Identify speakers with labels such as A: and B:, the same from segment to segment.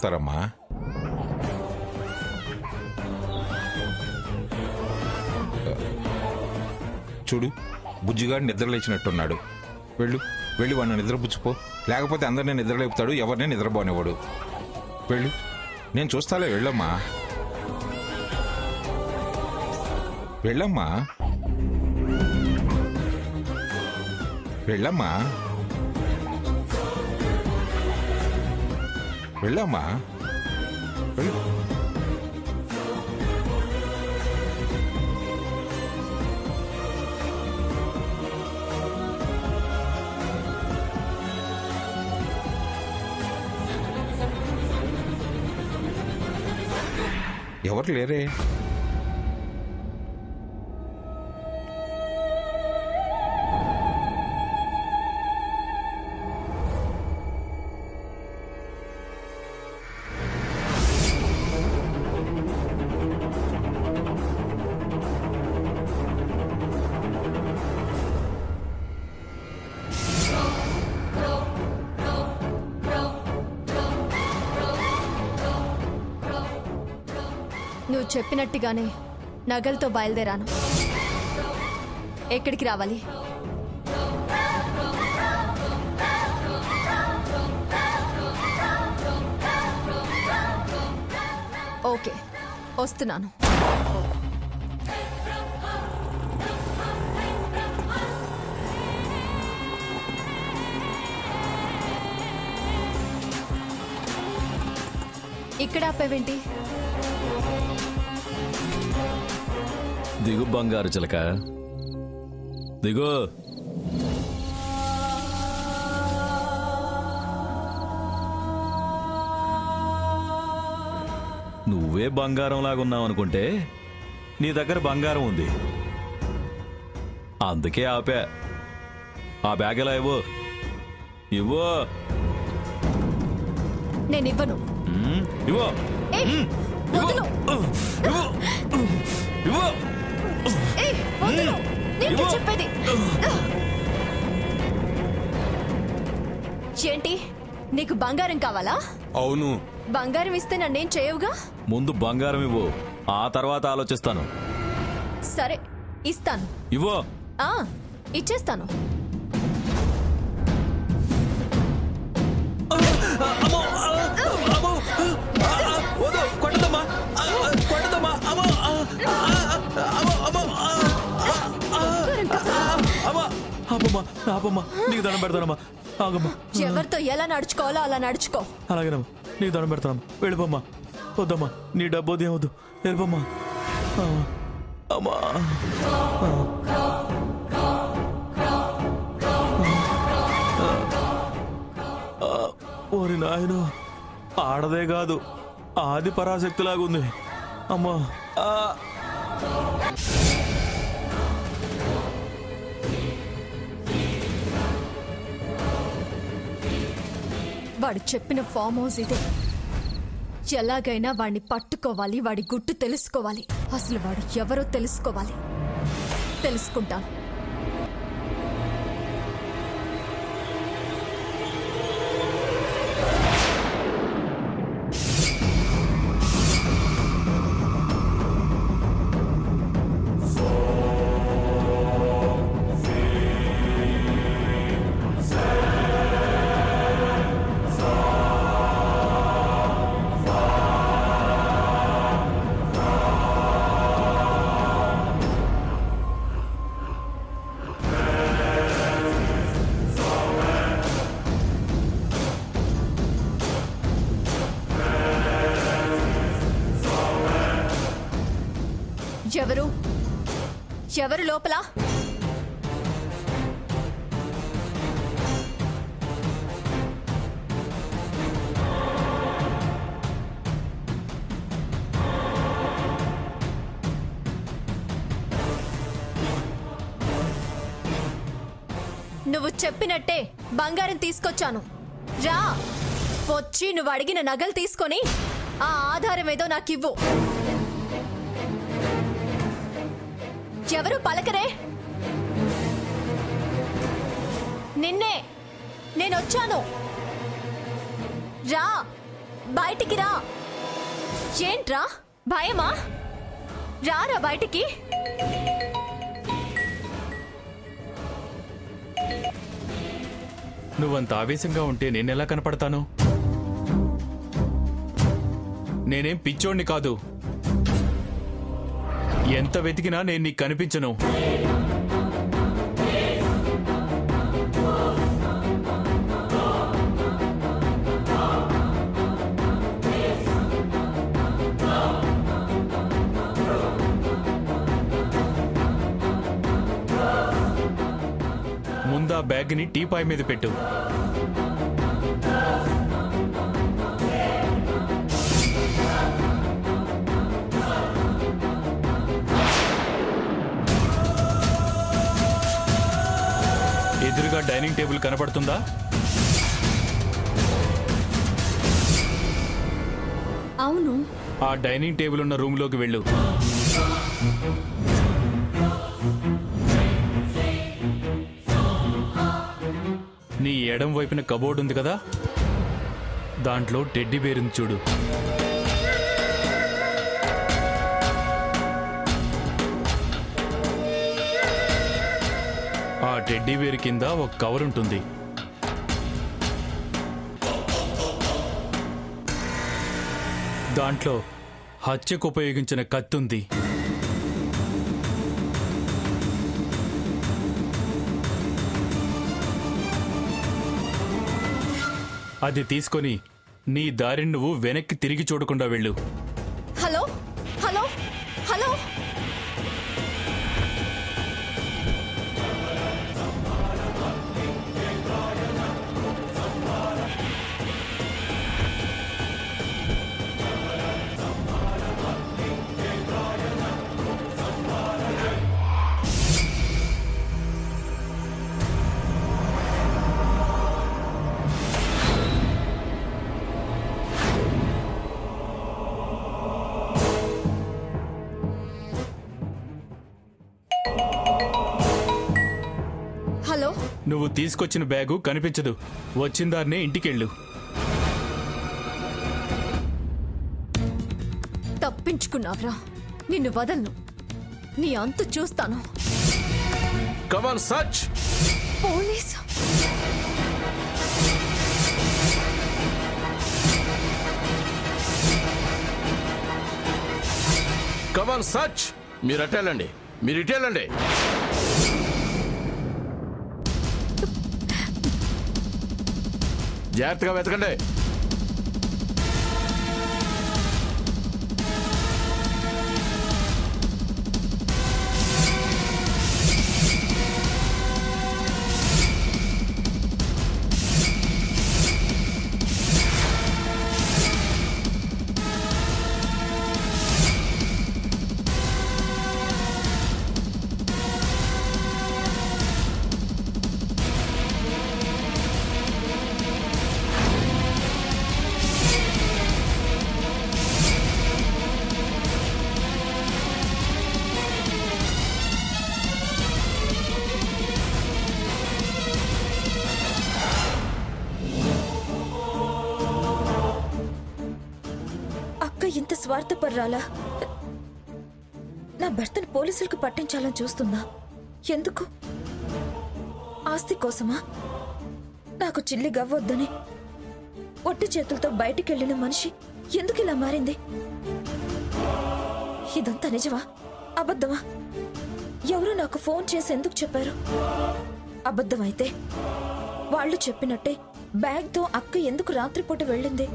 A: వెళ్తారమ్మా? చూడు, బుజ్జిగాడు నిద్రలేచినట్టున్నాడు. వెళ్ళి వాడిని నిద్రపుచ్చుపో, లేకపోతే అందరినీ నిద్రలేపుతాడు, ఎవరిని నిద్రపోనివ్వడు. నేను చూస్తాలే. వెళ్ళమ్మా. వెళ్ళమ్మా. వెళ్ళమ్మా. వెళ్ళమ్మా. వెళ్ళు. ఎవరు లేరే?
B: నువ్వు చెప్పినట్టుగానే నగలతో బయలుదేరాను. ఎక్కడికి రావాలి? ఓకే, వస్తున్నాను. ఇక్కడ ఆపేవేంటి?
C: దిగు బంగారు చిలక, దిగు. నువ్వే బంగారం లాగున్నావు అనుకుంటే నీ దగ్గర బంగారం ఉంది, అందుకే ఆపా. ఆ బ్యాగ్ ఎలా ఇవ్వు. ఇవ్వు.
B: నేను ఇవ్వను.
C: ఇవ్వు.
B: చెప్పేది ఏంటి? నీకు బంగారం కావాలా?
A: అవును.
B: బంగారం ఇస్తే నన్నేం చేయవుగా.
C: ముందు బంగారం ఇవ్వు, ఆ తర్వాత ఆలోచిస్తాను.
B: సరే, ఇస్తాను.
C: ఇవ్వు.
B: ఇచ్చేస్తాను.
C: నీకు దండం పెడతానమ్మా.
B: ఎవరితో ఎలా నడుచుకోవాలో అలా నడుచుకో.
C: అలాగేనమ్మా, నీకు దండం పెడతానమ్మా. వెళ్ళిపోమ్మా. వద్దమ్మా, నీ డబ్బు వద్దు, ఏమొద్దు. వెళ్ళిపోమ్మా. అమ్మా. ఓరి నాయన, ఆడదే కాదు, ఆది పరాశక్తిలాగుంది. అమ్మా.
B: వాడు చెప్పిన ఫామ్ హౌస్ ఇదే. ఎలాగైనా వాడిని పట్టుకోవాలి, వాడి గుట్టు తెలుసుకోవాలి. అసలు వాడు ఎవరో తెలుసుకోవాలి. తెలుసుకుంటాను. ఎవరు లోపల? నువ్వు చెప్పినట్టే బంగారం తీసుకొచ్చాను. రా, వచ్చి నువ్వు అడిగిన నగలు తీసుకొని ఆ ఆధారం ఏదో నాకివ్వు. ఎవరు పలకరే? నిన్నే, నేనొచ్చాను. రా, బయటికి రా. ఏంట్రా భయమా? రారా బయటికి.
C: నువ్వంత ఆవేశంగా ఉంటే నేనెలా కనపడతాను? నేనేం పిచ్చోణ్ణి కాదు. ఎంత వెతికినా నేను నీకు కనిపించను. ముందా బ్యాగ్ని టీపాయ్ మీద పెట్టు. ఎదురుగా డైనింగ్ టేబుల్ కనపడుతుందా?
B: అవును.
C: ఆ డైనింగ్ టేబుల్ ఉన్న రూమ్లోకి వెళ్ళు. నీ ఎడం వైపున కబోర్డ్ ఉంది కదా, దాంట్లో టెడ్డీ బేర్ ఉంది చూడు. ఆ టెడ్డీ బేర్ కింద ఒక కవర్ ఉంటుంది. దాంట్లో హత్యకు ఉపయోగించిన కత్తుంది. అది తీసుకొని నీ దారిని నువ్వు వెనక్కి తిరిగి చూడకుండా వెళ్ళు.
B: Hello hello hello. హలో.
C: నువ్వు తీసుకొచ్చిన బ్యాగు కనిపించదు. వచ్చిన దారినే ఇంటికెళ్ళు.
B: తప్పించుకున్నావ్రా, నిన్ను వదలను. నీ అంతు చూస్తాను.
D: Come on, search!
B: Police.
D: Come on, search! మీరు అటెళ్ళండి, మీరు ఇటెళ్ళండి. జాగ్రత్తగా వెతకండి.
E: ఇంత స్వార్థపర్రాలా? నా భర్తను పోలీసులకు పట్టించాలని చూస్తుందా? ఎందుకు? ఆస్తి కోసమా? నాకు చిల్లి గవ్వొద్దని ఒట్టి చేతులతో బయటికెళ్లిన మనిషి ఎందుకు ఇలా మారింది? ఇదంతా నిజమా అబద్ధమా? ఎవరు నాకు ఫోన్ చేసి ఎందుకు చెప్పారు? అబద్ధమైతే వాళ్ళు చెప్పినట్టే బ్యాగ్తో అక్క ఎందుకు రాత్రిపూట వెళ్ళింది?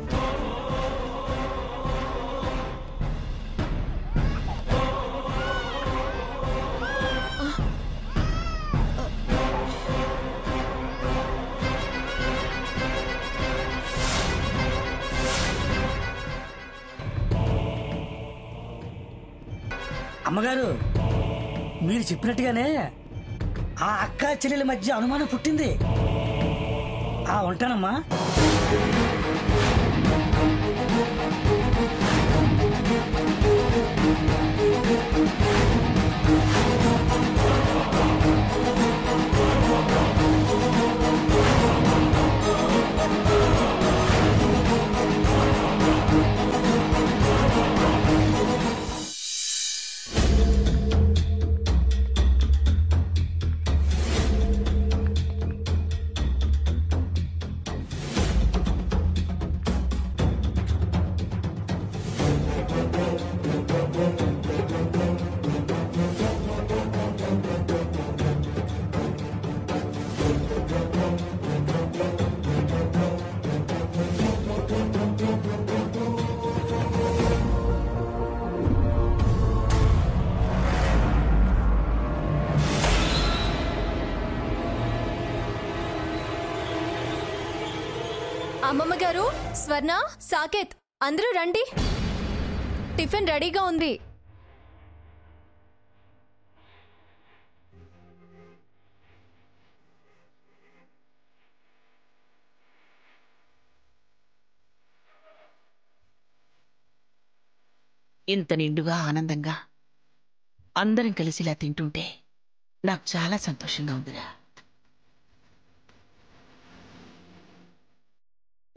F: అమ్మగారు, మీరు చెప్పినట్టుగానే ఆ అక్క చెల్లెల మధ్య అనుమానం పుట్టింది. ఉంటానమ్మా.
B: అమ్మమ్మ గారు, స్వర్ణ, సాకేత్ అందరూ రండి. టిఫిన్ రెడీగా ఉంది.
G: ఇంత నిండుగా ఆనందంగా అందరం కలిసి ఇలా తింటుంటే నాకు చాలా సంతోషంగా ఉందిరా.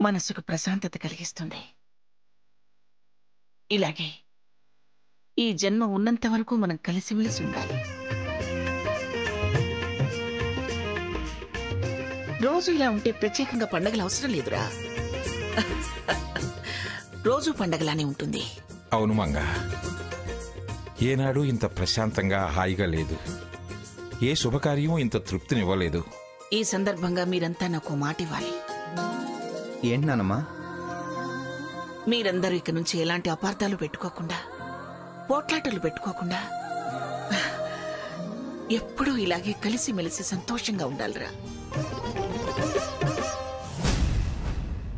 G: మనసుకు ప్రశాంతత కలిగిస్తుంది. ఇలాగే ఈ జన్మ ఉన్నంత వరకు మనం కలిసిమెలిసి ఉండాలి. రోజు ఇలా ఉంటే ప్రత్యేకంగా పండగలు అవసరం లేదురా. రోజు పండగలానే ఉంటుంది.
A: అవును మంగ, ఏనాడు ఇంత ప్రశాంతంగా హాయిగా లేదు. ఏ శుభకార్యం ఇంత తృప్తినివ్వలేదు.
G: ఈ సందర్భంగా మీరంతా నాకు మాట ఇవ్వాలి.
H: ఏంటి నానమ్మా?
G: మీరందరూ ఇక నుంచి ఎలాంటి అపార్థాలు పెట్టుకోకుండా, పోట్లాటలు పెట్టుకోకుండా ఎప్పుడూ ఇలాగే కలిసిమెలిసి సంతోషంగా ఉండాలిరా.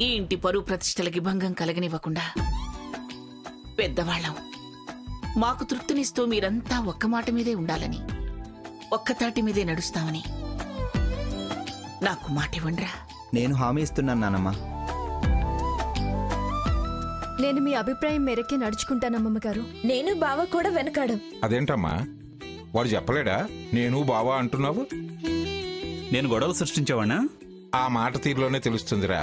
G: ఈ ఇంటి పరువు ప్రతిష్టలకి భంగం కలగనివ్వకుండా పెద్దవాళ్ళం మాకు తృప్తినిస్తూ మీరంతా ఒక్క మాట మీదే ఉండాలని, ఒక్కతాటి మీదే నడుస్తామని నాకు మాట ఇవ్వండిరా.
H: నేను హామీ ఇస్తున్నాను నానమ్మా.
B: నేను మీ అభిప్రాయం మేరకే నడుచుకుంటానమ్మమ్మ గారు.
E: నేను బావ కూడా వెనకాడం.
A: అదేంటమ్మా, వాడు చెప్పలేడా నేను బావా అంటున్నావు?
I: నేను గొడవలు సృష్టించేవాణ్ణా?
A: ఆ మాట తీరులోనే తెలుస్తుందిరా.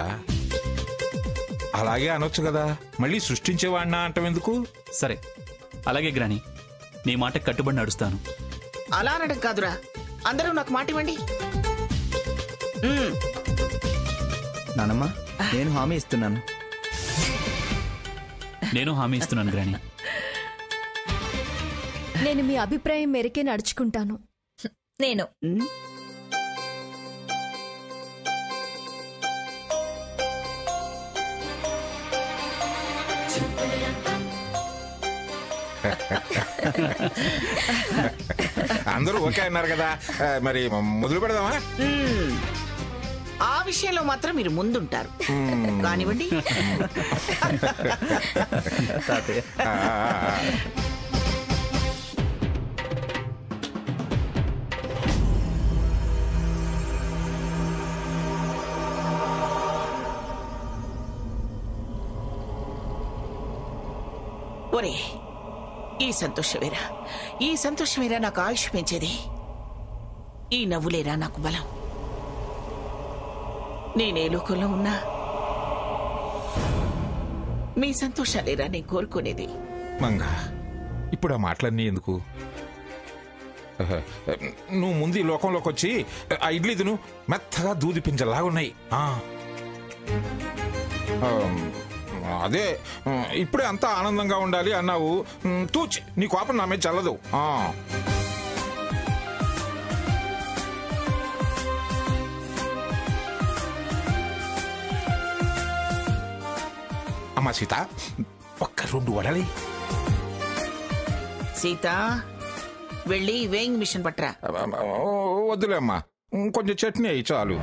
A: అలాగే అనొచ్చు కదా, మళ్ళీ సృష్టించేవాడినా అంటవెందుకు?
I: సరే, అలాగే గ్రాని, నీ మాటకు కట్టుబడి నడుస్తాను.
G: అలా అనడం కాదురా, అందరూ నాకు మాట ఇవ్వండి.
H: నానమ్మా, నేను హామీ ఇస్తున్నాను.
I: నేను హామీ ఇస్తున్నాను గ్రాని.
B: నేను మీ అభిప్రాయం మేరకే నడుచుకుంటాను.
E: నేను
A: అందరూ ఓకే అన్నారు కదా, మరి మొదలు పెడదామా?
G: ఆ విషయంలో మాత్రం మీరు ముందుంటారు కానివ్వండి. ఒరే, ఈ సంతోషమేరా నాకు ఆయుష్ పెంచేది. ఈ నవ్వులేరా నాకు బలం. నేనే లోకంలో ఉన్నా మీ సంతోషాలేరా నేను కోరుకునేది.
A: మంగ, ఇప్పుడు ఆ మాటలన్నీ ఎందుకు? నువ్వు ముందు ఈ లోకంలోకి వచ్చి ఆ ఇడ్లీ తిను, మెత్తగా దూది పింజలాగున్నాయి. అదే ఇప్పుడే అంతా ఆనందంగా ఉండాలి అన్నావు. తూచి నీ కోపం నా మీద చల్లదు. అమ్మా సీత, ఒక్క 2 వడలి.
G: సీత, వెళ్ళి వేయింగ్ మిషన్ పట్టరా.
A: వద్దులే అమ్మా, కొంచెం చట్నీ అయ్యి చాలు.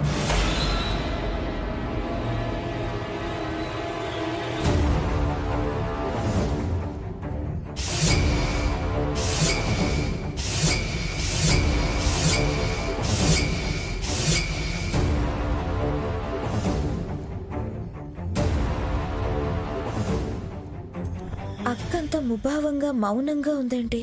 E: అక్కంత ముభావంగా మౌనంగా ఉందేంటి?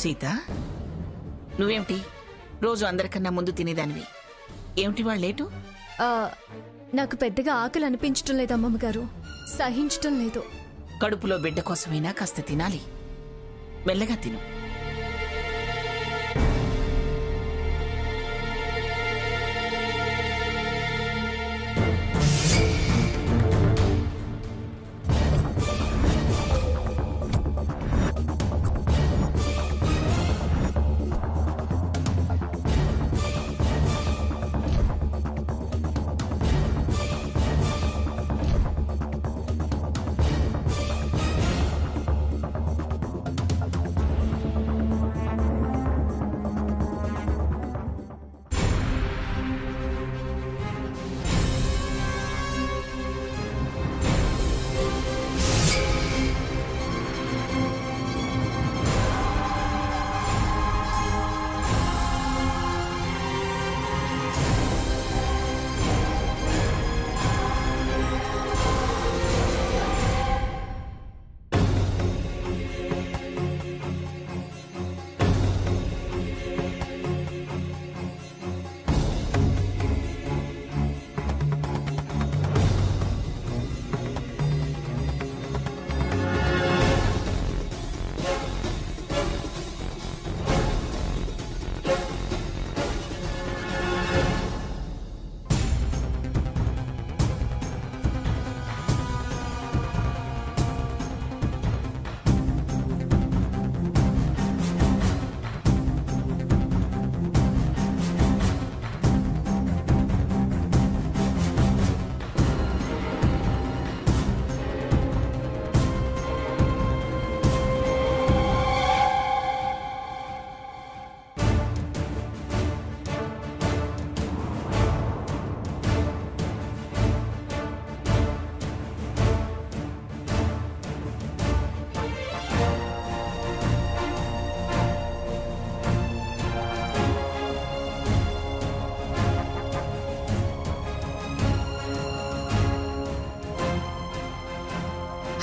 G: సీత, నువ్వేమిటి రోజు అందరికన్నా ముందు తినేదానివి, ఏమిటి వాళ్ళు లేటు?
B: నాకు పెద్దగా ఆకలి అనిపించటం లేదు అమ్మమ్మ గారు, సహించటం లేదు.
G: కడుపులో బిడ్డ కోసమైనా కాస్త తినాలి. మెల్లగా తిను.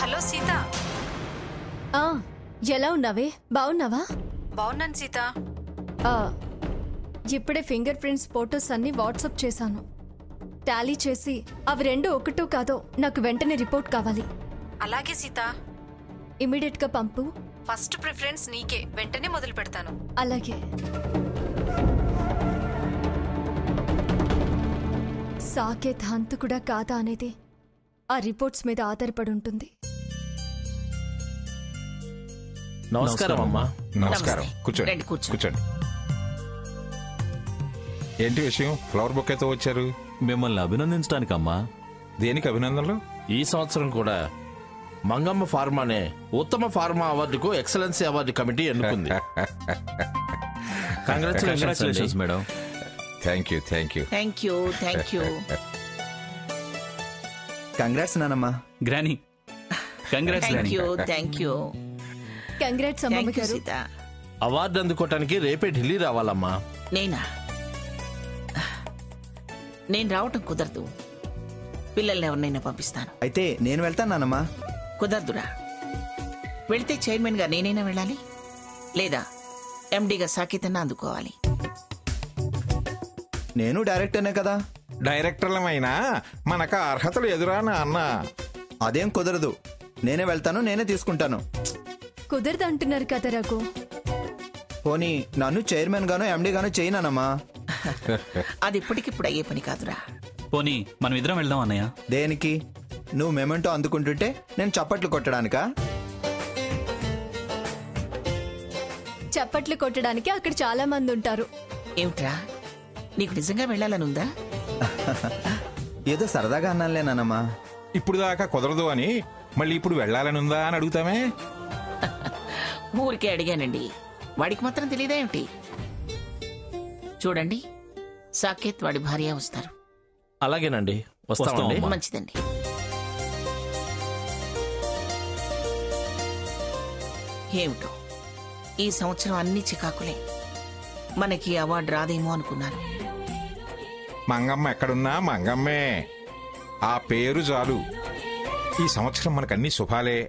J: హలో సీత.
B: ఆ, ఎలా ఉన్నావే? బాగున్నావా?
J: బాగున్నాను సీత.
B: ఆ, ఇప్పుడే ఫింగర్ ప్రింట్స్ ఫోటోస్ అన్ని వాట్సాప్ చేశాను. టాలీ చేసి అవి రెండు ఒకటో కాదో నాకు వెంటనే రిపోర్ట్ కావాలి.
J: అలాగే సీత.
B: ఇమీడియట్ గా పంపు.
J: ఫస్ట్ ప్రిఫరెన్స్ నీకే, వెంటనే మొదలు పెడతాను.
B: అలాగే. సాకేత్ హంతకుడా కాదా అనేది ఆ రిపోర్ట్స్ మీద ఆధారపడి ఉంటుంది.
D: నమస్కారం అమ్మా.
A: నమస్కారం. కూర్చోండి
G: రండి, కూర్చోండి.
A: కూర్చోండి. ఏంటి విషయం? ఫ్లవర్ బొకేతో వచ్చారు?
C: మిమ్మల్ని అభినందించడానికమ్మా.
A: దేనికి అభినందనలు?
D: ఈ సంవత్సరం కూడా మంగమ్మ ఫార్మానే ఉత్తమ ఫార్మా అవార్డుకు ఎక్సలెన్సీ అవార్డు కమిటీ ఎన్నుకుంది.
C: Congratulations madam.
A: Thank you.
G: Thank you. Thank you.
H: Congrats నానమ్మా.
I: Granny congrats
G: thank
I: granny.
G: You. Thank you.
B: Congrats అమ్మమ్మ
G: థ్యాంక్ యూ
B: గారు.
G: సీత.
D: అవార్డు అందుకోవటానికి రేపే ఢిల్లీ రావాలమ్మా.
G: నేనా? నేను రావటం కుదరదు. పిల్లల్ని ఎవరినైనా పంపిస్తాను.
H: అయితే నేను వెళ్తాను నానమ్మా.
G: కుదరదురా. వెళితే చైర్మన్ గా నేనైనా వెళ్ళాలి, లేదా ఎండీగా సాకేతన్నా అందుకోవాలి.
H: నేను డైరెక్టర్నే కదా.
A: డైరెక్టర్లమైనా మనకు ఆ అర్హతలు ఎదురానా అన్న?
H: అదేం కుదరదు. నేనే వెళ్తాను, నేనే తీసుకుంటాను.
B: కుదరదు అంటున్నారు కదా రఘు.
H: పోనీ నన్ను చైర్మన్ గాను ఎండీ గాను చేయనానమ్మా.
G: అది ఇప్పటికిప్పుడు అయ్యే పని కాదురా.
I: పోనీ మనం ఇద్దరం వెళ్దాం అన్నయ్య.
H: దేనికి? నువ్వు మెమెంటో అందుకుంటుంటే నేను చప్పట్లు కొట్టడానికా?
B: చప్పట్లు కొట్టడానికి అక్కడ చాలా మంది ఉంటారు.
G: ఏమిట్రా, నీకు నిజంగా వెళ్ళాలనుందా?
H: ఏదో సరదాగా అన్నానులేనమ్మా.
A: ఇప్పుడు దాకా కుదరదు అని మళ్ళీ ఇప్పుడు వెళ్ళాలనుందా అని అడుగుతామే.
G: ఊరికే అడిగానండి. వాడికి మాత్రం తెలియదా ఏమిటి? చూడండి, సాకేత్ వాడి భార్య వస్తారు.
D: అలాగేనండి, వస్తామండి.
I: వస్తాం.
G: మంచిదండి. ఏమిటో ఈ సంవత్సరం అన్ని చికాకులే. మనకి అవార్డు రాదేమో అనుకున్నాను.
A: మంగమ్మ ఎక్కడున్నా మంగమ్మే. ఆ పేరు చాలు. ఈ సంవత్సరం మనకన్నీ శుభాలే.